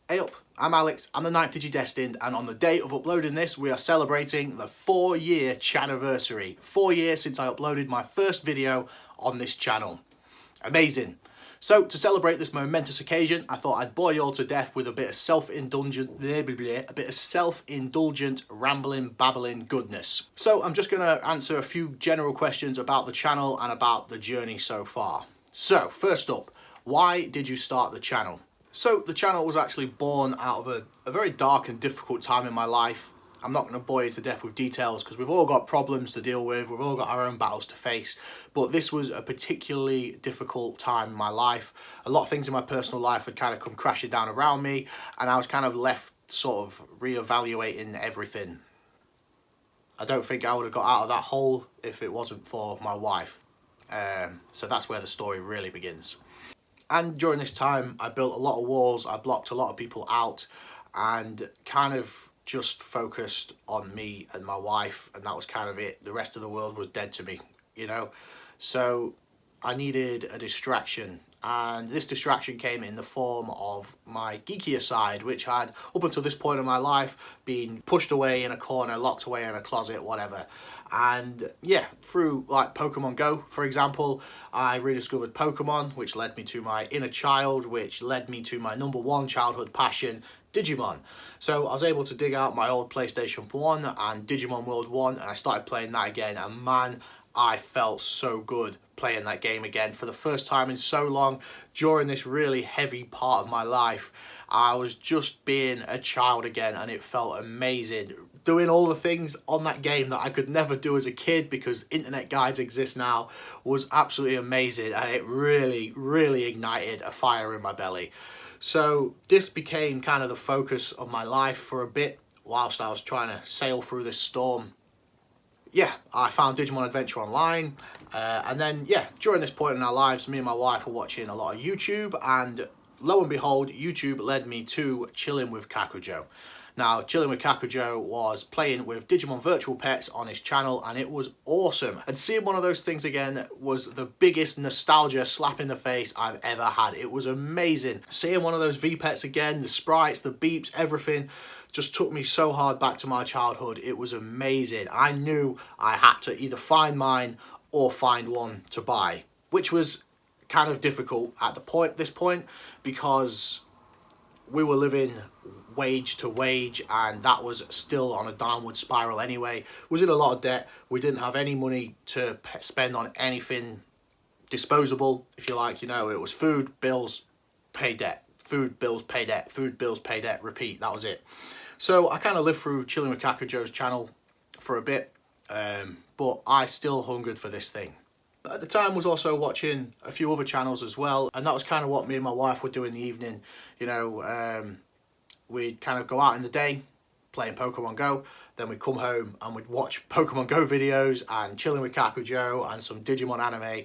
Hey up, I'm Alex, I'm the 9th Digidestined, and on the day of uploading this, we are celebrating the 4-year Channiversary. 4 years since I uploaded my first video on this channel. Amazing. So, to celebrate this momentous occasion, I thought I'd bore you all to death with a bit of self-indulgent rambling, babbling goodness. So, I'm just going to answer a few general questions about the channel and about the journey so far. So, first up, why did you start the channel? So the channel was actually born out of a very dark and difficult time in my life. I'm not going to bore you to death with details because we've all got problems to deal with, we've all got our own battles to face, but this was a particularly difficult time in my life. A lot of things in my personal life had kind of come crashing down around me, and I was kind of left sort of re-evaluating everything. I don't think I would have got out of that hole if it wasn't for my wife. So that's where the story really begins. And during this time, I built a lot of walls, I blocked a lot of people out, and kind of just focused on me and my wife, and that was kind of it. The rest of the world was dead to me, you know? So I needed a distraction, and this distraction came in the form of my geekier side, which had, up until this point in my life, been pushed away in a corner, locked away in a closet, whatever. And yeah, through like Pokemon Go, for example, I rediscovered Pokemon, which led me to my inner child, which led me to my #1 childhood passion, Digimon. So I was able to dig out my old PlayStation 1 and Digimon World 1, and I started playing that again, and man, I felt so good playing that game again for the first time in so long. During this really heavy part of my life, I was just being a child again, and it felt amazing. Doing all the things on that game that I could never do as a kid because internet guides exist now was absolutely amazing, and it really ignited a fire in my belly. So this became kind of the focus of my life for a bit whilst I was trying to sail through this storm. Yeah, I found Digimon Adventure online, and then yeah, during this point in our lives, me and my wife were watching a lot of YouTube, and lo and behold, YouTube led me to Chilling with Kakujo. Now, Chilling with Kakujo was playing with Digimon virtual pets on his channel, and it was awesome. And seeing one of those things again was the biggest nostalgia slap in the face I've ever had. It was amazing. Seeing one of those V-pets again, the sprites, the beeps, everything, just took me so hard back to my childhood. It was amazing. I knew I had to either find mine or find one to buy, which was kind of difficult at this point because we were living wage to wage, and that was still on a downward spiral anyway. Was in a lot of debt. We didn't have any money to spend on anything disposable, if you like. You know, it was food, bills, pay debt. Food, bills, pay debt. Food, bills, pay debt. Repeat. That was it. So I kind of lived through Chilling with Kakujo's channel for a bit, but I still hungered for this thing. At the time, was also watching a few other channels as well, and that was kind of what me and my wife would do in the evening. You know, we'd kind of go out in the day playing Pokemon Go, then we'd come home and we'd watch Pokemon Go videos and Chilling with Kakujo and some Digimon anime.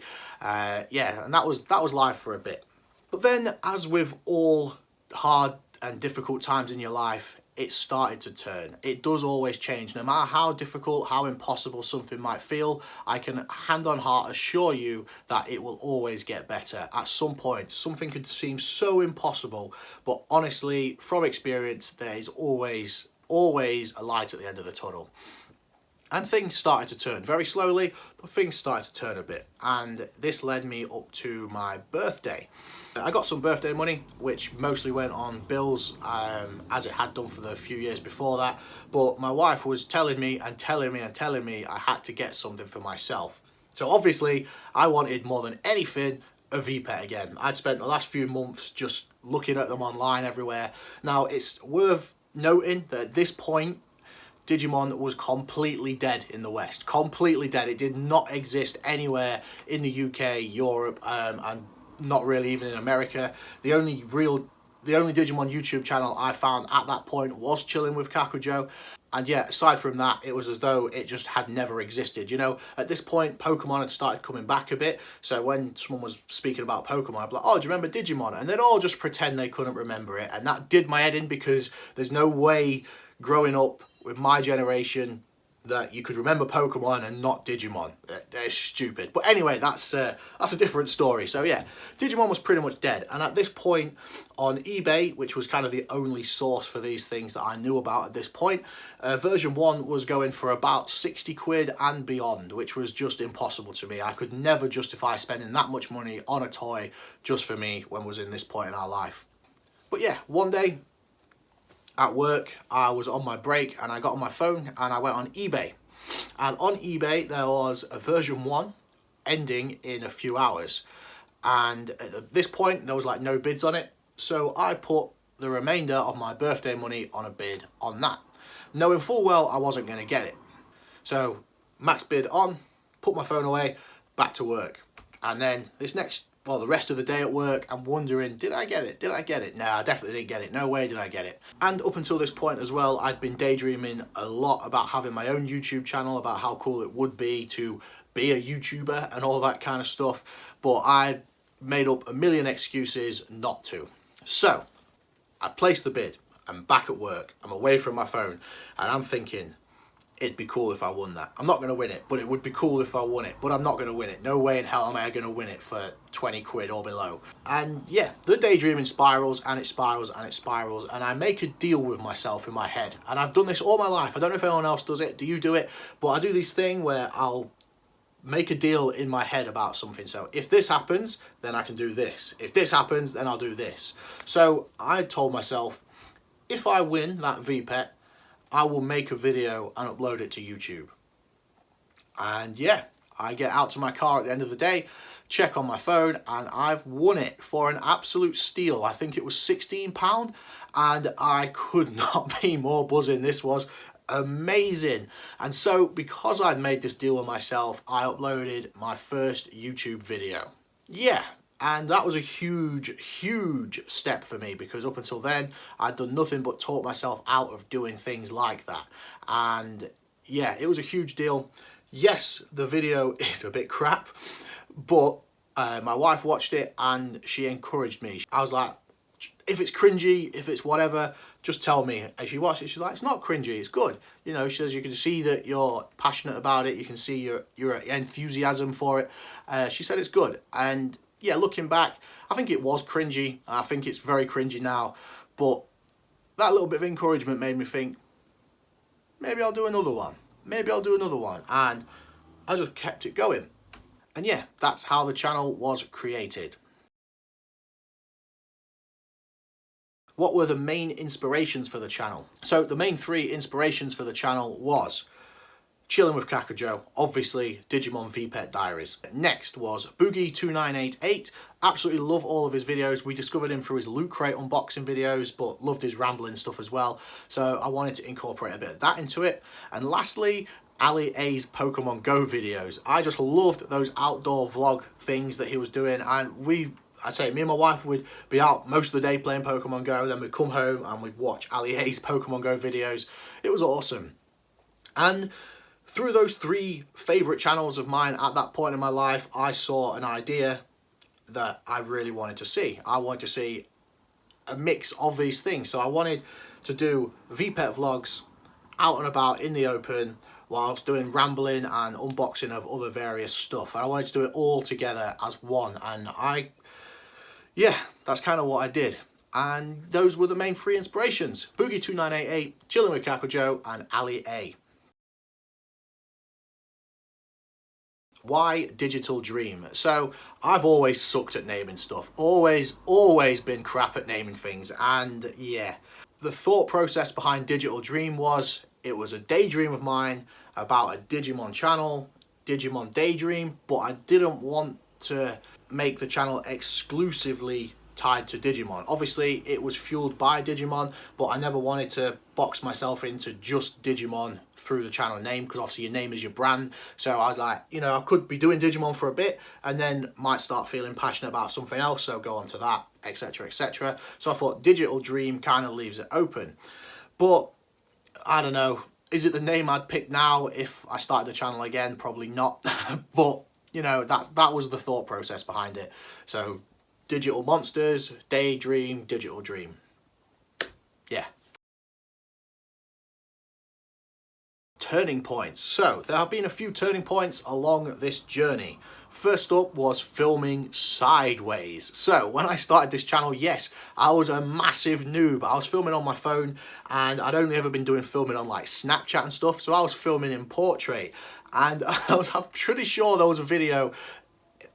Yeah, and that was life for a bit. But then, as with all hard and difficult times in your life, it started to turn. It does always change. No matter how difficult, how impossible something might feel, I can hand on heart assure you that it will always get better. At some point, something could seem so impossible, but honestly, from experience, there is always a light at the end of the tunnel. And things started to turn very slowly, but things started to turn a bit. And this led me up to my birthday. I got some birthday money, which mostly went on bills, as it had done for the few years before that. But my wife was telling me I had to get something for myself. So obviously, I wanted more than anything a V-Pet again. I'd spent the last few months just looking at them online everywhere. Now, it's worth noting that at this point, Digimon was completely dead in the West. Completely dead. It did not exist anywhere in the UK, Europe, and not really even in America. The only Digimon YouTube channel I found at that point was Chilling with Kakujo. And yeah, aside from that, it was as though it just had never existed. You know, at this point, Pokemon had started coming back a bit. So when someone was speaking about Pokemon, I'd be like, oh, do you remember Digimon? And they'd all just pretend they couldn't remember it. And that did my head in because there's no way growing up with my generation, that you could remember Pokemon and not Digimon. They're stupid. But anyway, that's a different story. So yeah, Digimon was pretty much dead. And at this point on eBay, which was kind of the only source for these things that I knew about at this point, version 1 was going for about 60 quid and beyond, which was just impossible to me. I could never justify spending that much money on a toy just for me when I was in this point in our life. But yeah, one day at work, I was on my break and I got on my phone and I went on eBay. And on eBay, there was a version 1 ending in a few hours. And at this point, there was like no bids on it. So I put the remainder of my birthday money on a bid on that, knowing full well I wasn't going to get it. So max bid on, put my phone away, back to work. And then the rest of the day at work, I'm wondering, did I get it? Did I get it? No, I definitely didn't get it. No way did I get it. And up until this point as well, I'd been daydreaming a lot about having my own YouTube channel, about how cool it would be to be a YouTuber and all that kind of stuff. But I made up a million excuses not to. So I placed the bid. I'm back at work. I'm away from my phone. And I'm thinking, it'd be cool if I won that. I'm not going to win it, but it would be cool if I won it. But I'm not going to win it. No way in hell am I going to win it for 20 quid or below. And yeah, the daydreaming spirals and it spirals and it spirals. And I make a deal with myself in my head. And I've done this all my life. I don't know if anyone else does it. Do you do it? But I do this thing where I'll make a deal in my head about something. So if this happens, then I can do this. If this happens, then I'll do this. So I told myself, if I win that VPET, I will make a video and upload it to YouTube. And yeah, I get out to my car at the end of the day, check on my phone, and I've won it for an absolute steal. I think it was £16, and I could not be more buzzing. This was amazing. And so because I'd made this deal with myself, I uploaded my first YouTube video. Yeah. And that was a huge step for me, because up until then I'd done nothing but talk myself out of doing things like that. And yeah, it was a huge deal. Yes, the video is a bit crap, but my wife watched it and she encouraged me. I was like, if it's cringy, if it's whatever, just tell me. And she watched it, she's like, it's not cringy, it's good. You know, she says you can see that you're passionate about it, you can see your enthusiasm for it. She said it's good. And yeah, looking back, I think it was cringy. I think it's very cringy now. But that little bit of encouragement made me think, maybe I'll do another one. Maybe I'll do another one. And I just kept it going. And yeah, that's how the channel was created. What were the main inspirations for the channel? So the main 3 inspirations for the channel was Chilling with Kakujo, obviously Digimon VPET Diaries. Next was Boogie2988. Absolutely love all of his videos. We discovered him through his Loot Crate unboxing videos, but loved his rambling stuff as well. So I wanted to incorporate a bit of that into it. And lastly, Ali A's Pokemon Go videos. I just loved those outdoor vlog things that he was doing, and me and my wife would be out most of the day playing Pokemon Go, then we'd come home and we'd watch Ali A's Pokemon Go videos. It was awesome. And through those 3 favourite channels of mine at that point in my life, I saw an idea that I really wanted to see. I wanted to see a mix of these things. So I wanted to do VPET vlogs out and about in the open whilst doing rambling and unboxing of other various stuff. And I wanted to do it all together as one. And yeah, that's kind of what I did. And those were the main 3 inspirations: Boogie2988, Chilling with Kakujo, and Ali A. Why Digital Dream? So I've always sucked at naming stuff, always been crap at naming things. And yeah, the thought process behind Digital Dream was, it was a daydream of mine about a Digimon channel, Digimon Daydream, but I didn't want to make the channel exclusively tied to Digimon. Obviously it was fueled by Digimon, but I never wanted to box myself into just Digimon through the channel name, because obviously your name is your brand. So I was like, you know, I could be doing Digimon for a bit and then might start feeling passionate about something else, so go on to that, etc, etc. So I thought Digital Dream kind of leaves it open. But I don't know, is it the name I'd pick now if I started the channel again? Probably not. But you know, that was the thought process behind it. So Digital Monsters, Daydream, Digital Dream. Yeah. turning points. So there have been a few turning points along this journey. First up was filming sideways. So when I started this channel, yes, I was a massive noob. I was filming on my phone, and I'd only ever been doing filming on like Snapchat and stuff. So I was filming in portrait, and I'm pretty sure there was a video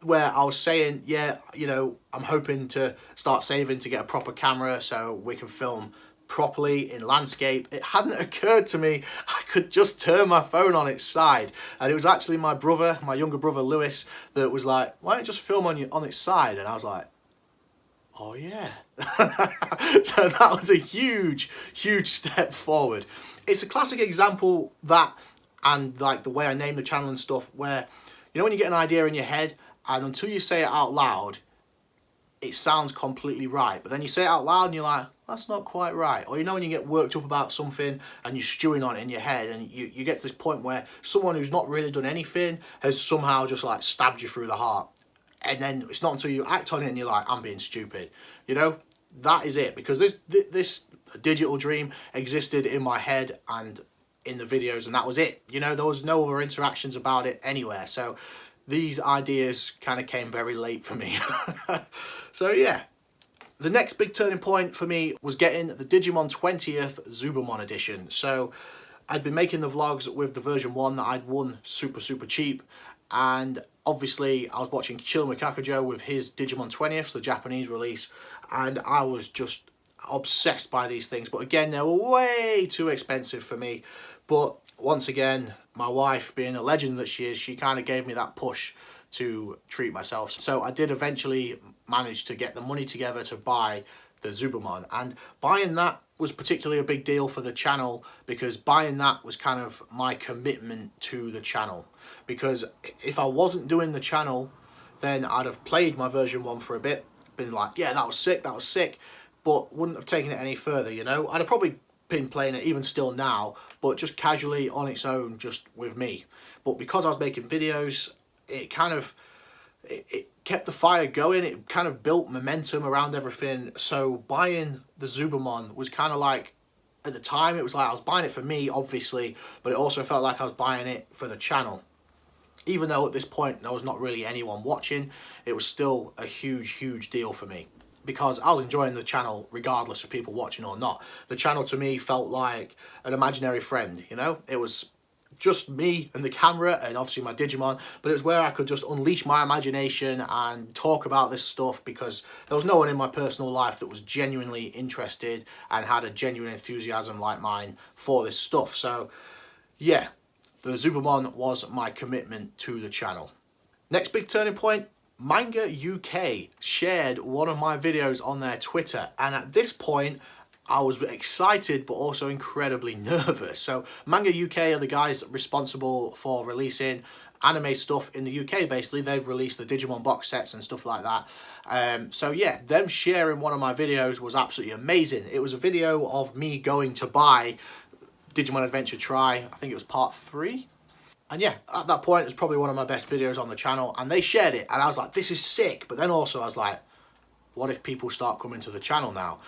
where I was saying, yeah, you know, I'm hoping to start saving to get a proper camera so we can film properly in landscape. It hadn't occurred to me I could just turn my phone on its side, and it was actually my brother, my younger brother Lewis, that was like, why don't you just film on its side? And I was like, oh yeah. So that was a huge step forward. It's a classic example, that and like the way I name the channel and stuff, where, you know, when you get an idea in your head and until you say it out loud it sounds completely right, but then you say it out loud and you're like, that's not quite right. Or you know when you get worked up about something and you're stewing on it in your head, and you get to this point where someone who's not really done anything has somehow just like stabbed you through the heart, and then it's not until you act on it and you're like, I'm being stupid. You know, that is it, because this digital dream existed in my head and in the videos, and that was it. You know, there was no other interactions about it anywhere, so these ideas kind of came very late for me. So yeah, the next big turning point for me was getting the Digimon 20th Zubamon edition. So I'd been making the vlogs with the version 1 that I'd won super cheap, and obviously I was watching Channiversary with his Digimon 20th, the Japanese release, and I was just obsessed by these things. But again, they were way too expensive for me. But once again, my wife, being a legend that she is, she kind of gave me that push to treat myself. So I did eventually manage to get the money together to buy the Zubamon, and buying that was particularly a big deal for the channel, because buying that was kind of my commitment to the channel. Because if I wasn't doing the channel, then I'd have played my version 1 for a bit, been like, yeah, that was sick, but wouldn't have taken it any further, you know. I'd have probably been playing it even still now, but just casually on its own, just with me. But because I was making videos, it kind of it kept the fire going. It kind of built momentum around everything. So buying the Zubamon was kind of like, at the time it was like I was buying it for me, obviously, but it also felt like I was buying it for the channel. Even though at this point there was not really anyone watching, it was still a huge deal for me, because I was enjoying the channel regardless of people watching or not. The channel to me felt like an imaginary friend, you know? It was just me and the camera and obviously my Digimon, but it was where I could just unleash my imagination and talk about this stuff, because there was no one in my personal life that was genuinely interested and had a genuine enthusiasm like mine for this stuff. So yeah, the Zubamon was my commitment to the channel. Next big turning point, Manga UK shared one of my videos on their Twitter, and at this point I was excited but also incredibly nervous. So Manga UK are the guys responsible for releasing anime stuff in the UK. Basically, they've released the Digimon box sets and stuff like that. So yeah, them sharing one of my videos was absolutely amazing. It was a video of me going to buy Digimon Adventure Try, I think it was part 3. And yeah, at that point, it was probably one of my best videos on the channel, and they shared it, and I was like, this is sick. But then also I was like, what if people start coming to the channel now?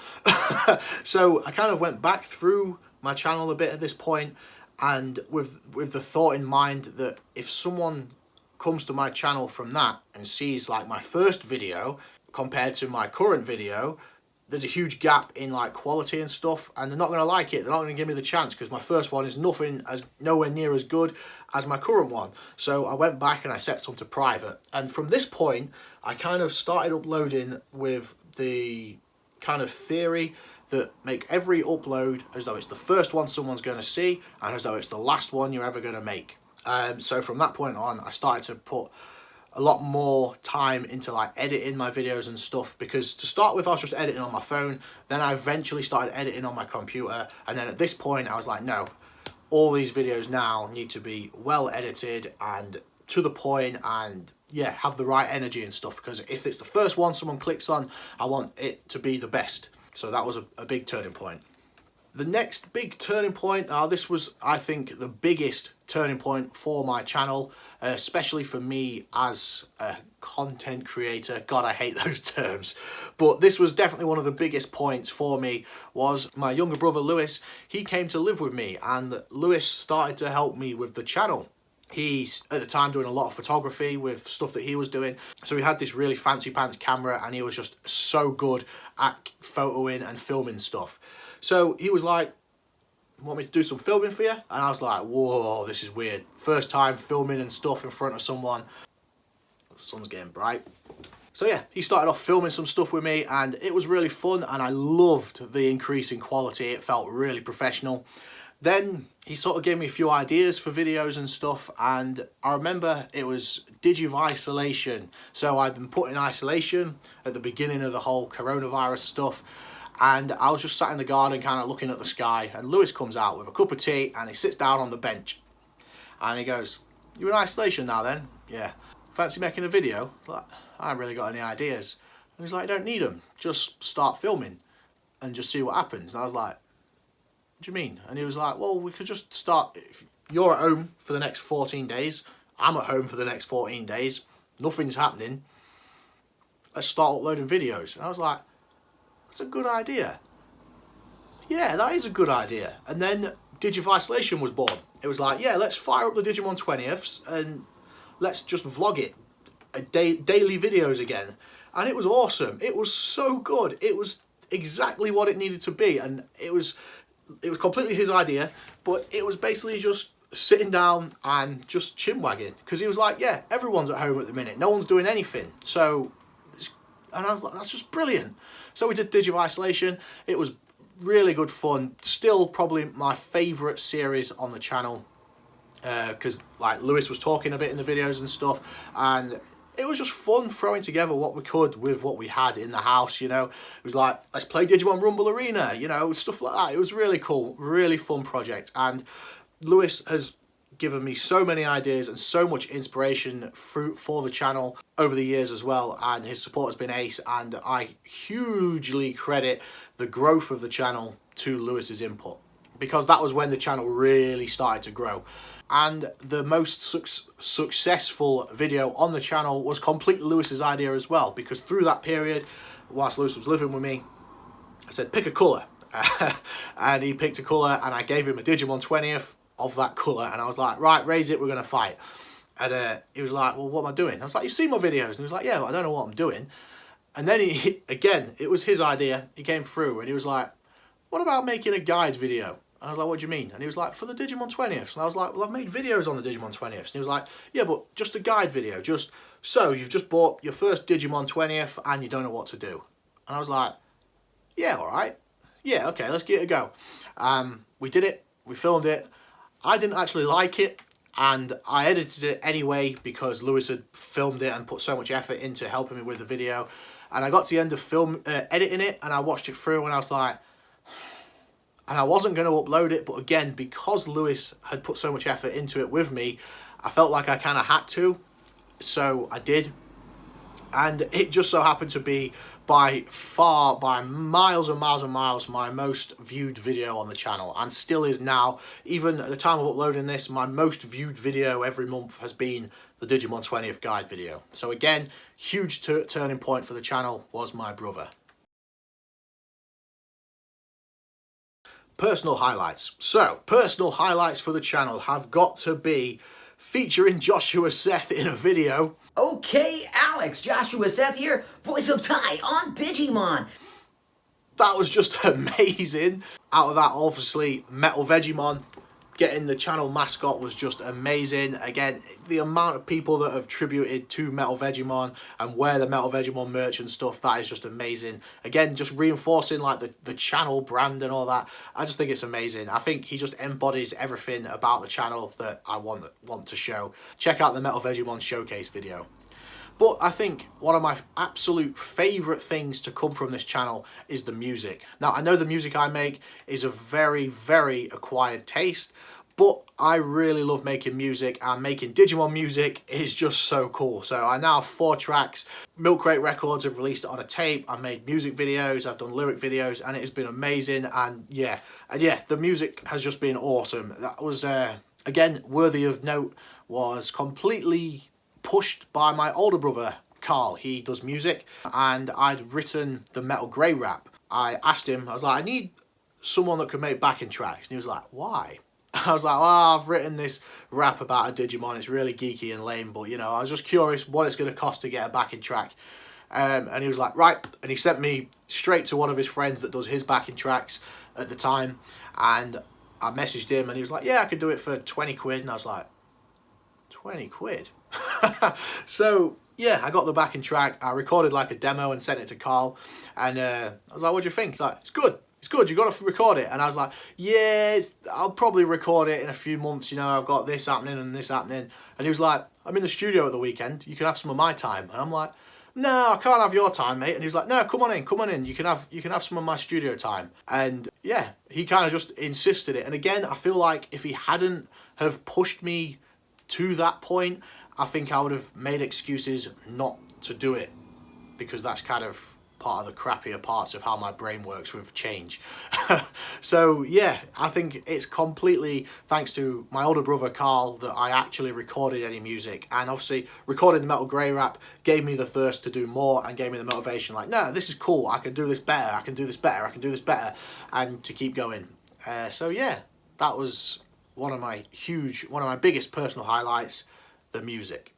So I kind of went back through my channel a bit at this point, and with the thought in mind that if someone comes to my channel from that and sees like my first video compared to my current video, there's a huge gap in like quality and stuff, and they're not going to like it. They're not going to give me the chance, because my first one is nowhere near as good as my current one. So I went back and I set some to private, and from this point I kind of started uploading with the kind of theory that make every upload as though it's the first one someone's going to see, and as though it's the last one you're ever going to make. So from that point on, I started to put a lot more time into like editing my videos and stuff, because to start with I was just editing on my phone, then I eventually started editing on my computer, and then at this point I was like, no, all these videos now need to be well edited and to the point, and yeah, have the right energy and stuff, because if it's the first one someone clicks on, I want it to be the best. So that was a big turning point. The next big turning point, this was, I think, the biggest turning point for my channel, especially for me as a content creator. God, I hate those terms. But this was definitely one of the biggest points for me, was my younger brother Lewis. He came to live with me, and Lewis started to help me with the channel. He's at the time doing a lot of photography with stuff that he was doing. So he had this really fancy pants camera, and he was just so good at photoing and filming stuff. So he was like, want me to do some filming for you? And I was like, whoa, this is weird. First time filming and stuff in front of someone. The sun's getting bright. So yeah, he started off filming some stuff with me, and it was really fun, and I loved the increase in quality. It felt really professional. Then he sort of gave me a few ideas for videos and stuff, and I remember it was Digivisolation. So I'd been put in isolation at the beginning of the whole coronavirus stuff, and I was just sat in the garden kind of looking at the sky, and Lewis comes out with a cup of tea and he sits down on the bench and he goes, "You in isolation now then?" "Yeah." "Fancy making a video?" Like, "I haven't really got any ideas." And he's like, "You don't need them, just start filming and just see what happens." And I was like, "What do you mean?" And he was like, "Well, we could just start, if you're at home for the next 14 days, I'm at home for the next 14 days, nothing's happening, let's start uploading videos." And I was like, "That's a good idea. Yeah, that is a good idea." And then Digivisolation was born. It was like, yeah, let's fire up the Digimon 20ths and let's just vlog it, daily videos again. And it was awesome. It was so good. It was exactly what it needed to be, and it was completely his idea, but it was basically just sitting down and just chinwagging, because he was like, yeah, everyone's at home at the minute, no one's doing anything, so, and I was like, that's just brilliant. So we did Digivisolation. It was really good fun. Still probably my favourite series on the channel, because like Lewis was talking a bit in the videos and stuff, and it was just fun throwing together what we could with what we had in the house, you know. It was like, let's play Digimon Rumble Arena, you know, stuff like that. It was really cool, really fun project. And Lewis has given me so many ideas and so much inspiration for the channel over the years as well. And his support has been ace. And I hugely credit the growth of the channel to Lewis's input, because that was when the channel really started to grow. And the most successful video on the channel was completely Lewis's idea as well, because through that period, whilst Lewis was living with me, I said, pick a colour. And he picked a colour, and I gave him a Digimon 20th of that colour, and I was like, right, raise it, we're going to fight. And he was like, well, what am I doing? I was like, you've seen my videos. And he was like, yeah, but I don't know what I'm doing. And then he again, it was his idea. He came through and he was like, what about making a guide video? And I was like, what do you mean? And he was like, for the Digimon 20th. And I was like, well, I've made videos on the Digimon 20th. And he was like, yeah, but just a guide video. Just, so you've just bought your first Digimon 20th and you don't know what to do. And I was like, yeah, all right. Yeah, okay, let's give it a go. We did it. We filmed it. I didn't actually like it, and I edited it anyway because Lewis had filmed it and put so much effort into helping me with the video. And I got to the end of editing it, and I watched it through, and I was like, and I wasn't going to upload it, but again, because Lewis had put so much effort into it with me, I felt like I kind of had to, so I did. And it just so happened to be by miles and miles and miles, my most viewed video on the channel, and still is now. Even at the time of uploading this, my most viewed video every month has been the Digimon 20th guide video. So again, huge turning point for the channel was my brother. Personal highlights. So, personal highlights for the channel have got to be featuring Joshua Seth in a video. Okay, Alex, Joshua Seth here, voice of Tai on Digimon. That was just amazing. Out of that, obviously, MetalVegiemon getting the channel mascot was just amazing. Again, the amount of people that have tributed to MetalVegiemon and wear the MetalVegiemon merch and stuff, that is just amazing. Again, just reinforcing like the channel brand and all that. I just think it's amazing. I think he just embodies everything about the channel that I want to show. Check out the MetalVegiemon Showcase video. But I think one of my absolute favourite things to come from this channel is the music. Now, I know the music I make is a very, very acquired taste, But I really love making music, and making Digimon music is just so cool. So I now have 4 tracks. Milk Crate Records have released it on a tape. I've made music videos, I've done lyric videos, and it has been amazing. And yeah, the music has just been awesome. That was, again, worthy of note, was completely pushed by my older brother, Carl. He does music, and I'd written the Metal Grey rap. I asked him, I was like, I need someone that could make backing tracks. And he was like, why? I was like, well, I've written this rap about a Digimon. It's really geeky and lame, but, you know, I was just curious what it's going to cost to get a backing track. And he was like, right. And he sent me straight to one of his friends that does his backing tracks at the time. And I messaged him, and he was like, yeah, I could do it for 20 quid. And I was like, 20 quid? So, yeah, I got the backing track. I recorded like a demo and sent it to Carl. And I was like, what do you think? He's like, it's good. It's good, you've got to record it. And I was like, yeah, I'll probably record it in a few months, you know, I've got this happening and this happening. And he was like, I'm in the studio at the weekend, you can have some of my time. And I'm like, no, I can't have your time, mate. And he was like, no, come on in, you can have some of my studio time. And yeah, he kind of just insisted it. And again, I feel like if he hadn't have pushed me to that point, I think I would have made excuses not to do it, because that's kind of part of the crappier parts of how my brain works with change. So yeah, I think it's completely thanks to my older brother Carl that I actually recorded any music, and obviously recording the Metal Grey rap gave me the thirst to do more and gave me the motivation, like, no, this is cool, I can do this better, I can do this better, I can do this better, and to keep going. So yeah, that was one of my biggest personal highlights, the music.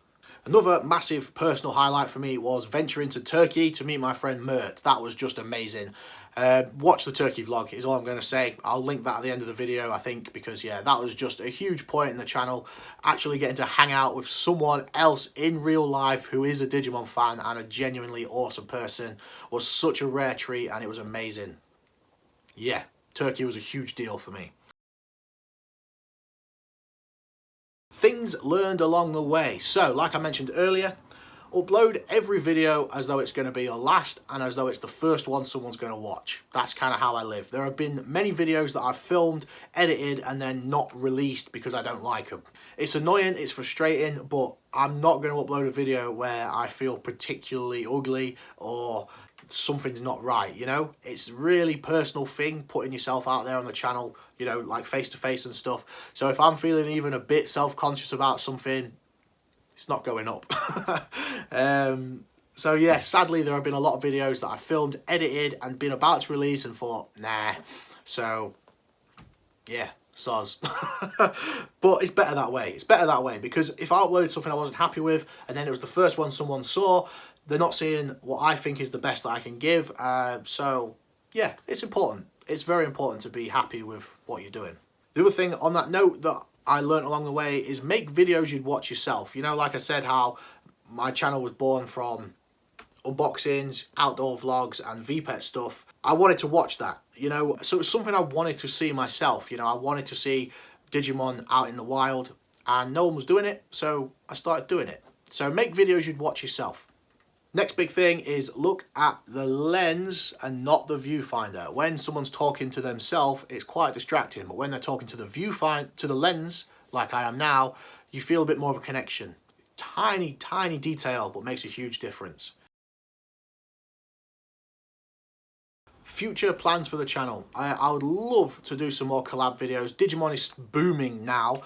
Another massive personal highlight for me was venturing to Turkey to meet my friend Mert. That was just amazing. Watch the Turkey vlog is all I'm going to say. I'll link that at the end of the video, I think, because yeah, that was just a huge point in the channel. Actually getting to hang out with someone else in real life who is a Digimon fan and a genuinely awesome person was such a rare treat, and it was amazing. Yeah, Turkey was a huge deal for me. Things learned along the way. So, like I mentioned earlier, upload every video as though it's going to be your last and as though it's the first one someone's going to watch. That's kind of how I live. There have been many videos that I've filmed, edited, and then not released because I don't like them. It's annoying, it's frustrating, but I'm not going to upload a video where I feel particularly ugly or something's not right, you know. It's really personal thing, putting yourself out there on the channel, you know, like face to face and stuff. So if I'm feeling even a bit self-conscious about something, it's not going up. So yeah, sadly there have been a lot of videos that I filmed, edited, and been about to release and thought, nah. So yeah, soz. But it's better that way. It's better that way, because if I uploaded something I wasn't happy with and then it was the first one someone saw, they're not seeing what I think is the best that I can give. So yeah, it's important. It's very important to be happy with what you're doing. The other thing on that note that I learned along the way is make videos you'd watch yourself. You know, like I said, how my channel was born from unboxings, outdoor vlogs, and VPET stuff. I wanted to watch that, you know, so it's something I wanted to see myself. You know, I wanted to see Digimon out in the wild, and no one was doing it, so I started doing it. So make videos you'd watch yourself. Next big thing is look at the lens and not the viewfinder. When someone's talking to themselves, it's quite distracting, but when they're talking to the to the lens, like I am now, you feel a bit more of a connection. Tiny, tiny detail, but makes a huge difference. Future plans for the channel. I would love to do some more collab videos. Digimon is booming now,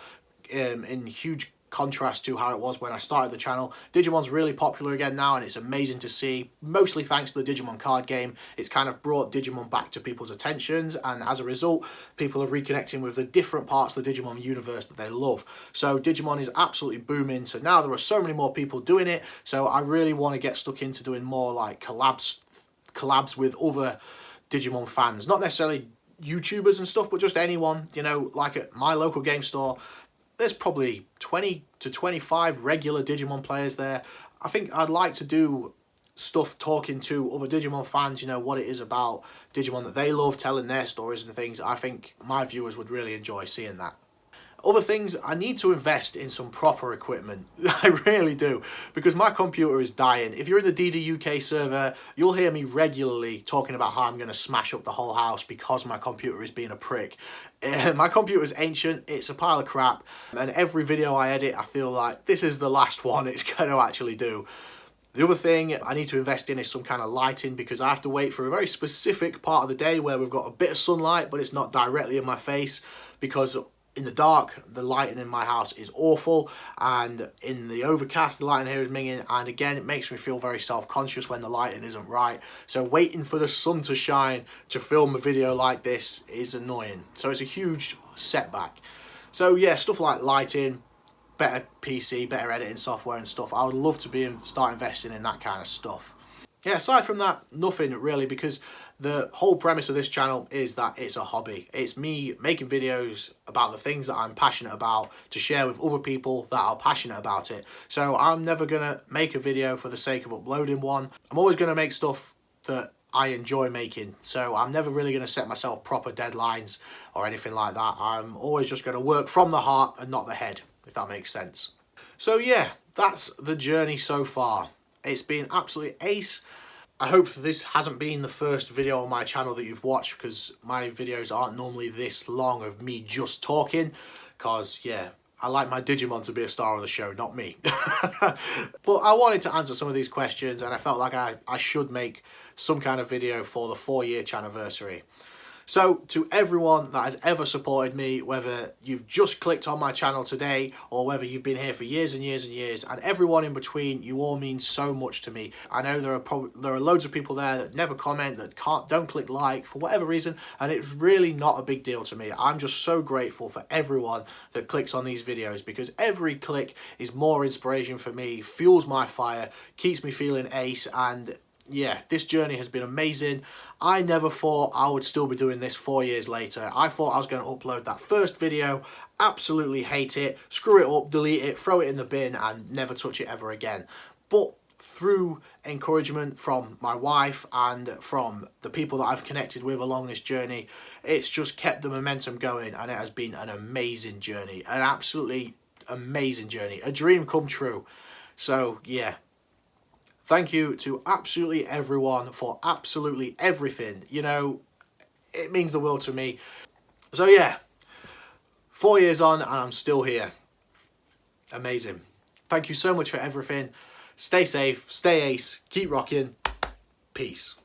in huge contrast to how it was when I started the channel. Digimon's really popular again now, and it's amazing to see, mostly thanks to the Digimon card game. It's kind of brought Digimon back to people's attentions, and as a result, people are reconnecting with the different parts of the Digimon universe that they love. So Digimon is absolutely booming, so now there are so many more people doing it, so I really want to get stuck into doing more like collabs with other Digimon fans, not necessarily YouTubers and stuff, but just anyone, you know, like at my local game store, there's probably 20 to 25 regular Digimon players there. I think I'd like to do stuff talking to other Digimon fans, you know, what it is about Digimon that they love, telling their stories and things. I think my viewers would really enjoy seeing that. Other things, I need to invest in some proper equipment. I really do, because my computer is dying. If you're in the DD UK server, you'll hear me regularly talking about how I'm going to smash up the whole house because my computer is being a prick. My computer is ancient, it's a pile of crap, and every video I edit, I feel like this is the last one it's going to actually do. The other thing I need to invest in is some kind of lighting, because I have to wait for a very specific part of the day where we've got a bit of sunlight, but it's not directly in my face, because in the dark, the lighting in my house is awful, and in the overcast, the lighting here is minging, and again, it makes me feel very self-conscious when the lighting isn't right. So waiting for the sun to shine to film a video like this is annoying. So it's a huge setback. So yeah, stuff like lighting, better PC, better editing software and stuff. I would love to start investing in that kind of stuff. Yeah, aside from that, nothing really, because the whole premise of this channel is that it's a hobby. It's me making videos about the things that I'm passionate about to share with other people that are passionate about it. So I'm never going to make a video for the sake of uploading one. I'm always going to make stuff that I enjoy making. So I'm never really going to set myself proper deadlines or anything like that. I'm always just going to work from the heart and not the head, if that makes sense. So yeah, that's the journey so far. It's been absolutely ace. I hope that this hasn't been the first video on my channel that you've watched, because my videos aren't normally this long of me just talking, because yeah, I like my Digimon to be a star of the show, not me. But I wanted to answer some of these questions, and I felt like I should make some kind of video for the 4-year Channiversary. So to everyone that has ever supported me, whether you've just clicked on my channel today or whether you've been here for years and years and years, and everyone in between, you all mean so much to me. I know there are loads of people there that never comment, that don't click like for whatever reason, and it's really not a big deal to me. I'm just so grateful for everyone that clicks on these videos, because every click is more inspiration for me, fuels my fire, keeps me feeling ace, and yeah, this journey has been amazing. I never thought I would still be doing this 4 years later. I thought I was going to upload that first video, absolutely hate it, screw it up, delete it, throw it in the bin, and never touch it ever again. But through encouragement from my wife and from the people that I've connected with along this journey, it's just kept the momentum going, and it has been an amazing journey, an absolutely amazing journey, a dream come true. So yeah. Thank you to absolutely everyone for absolutely everything. You know, it means the world to me. So yeah, 4 years on and I'm still here. Amazing. Thank you so much for everything. Stay safe, stay ace, keep rocking. Peace.